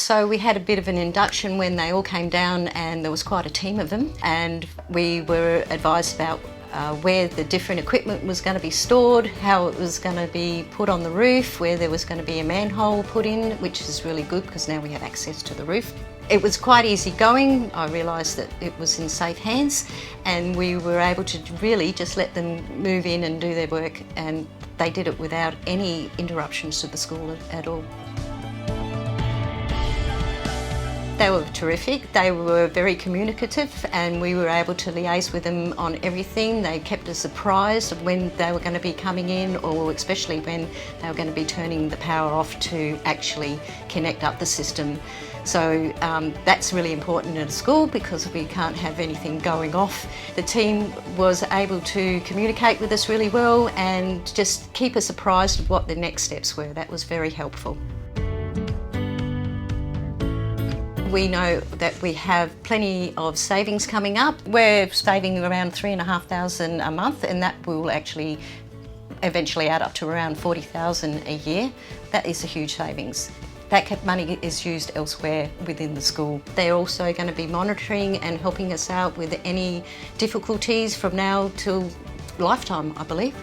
So we had a bit of an induction when they all came down, and there was quite a team of them, and we were advised about where the different equipment was going to be stored, how it was going to be put on the roof, where there was going to be a manhole put in, which is really good because now we have access to the roof. It was quite easy going. I realised that it was in safe hands, and we were able to really just let them move in and do their work, and they did it without any interruptions to the school at all. They were terrific. They were very communicative, and we were able to liaise with them on everything. They kept us apprised of when they were going to be coming in, or especially when they were going to be turning the power off to actually connect up the system. So that's really important at a school because we can't have anything going off. The team was able to communicate with us really well and just keep us apprised of what the next steps were. That was very helpful. We know that we have plenty of savings coming up. We're saving around $3,500 a month, and that will actually eventually add up to around $40,000 a year. That is a huge savings. That money is used elsewhere within the school. They're also going to be monitoring and helping us out with any difficulties from now till lifetime, I believe.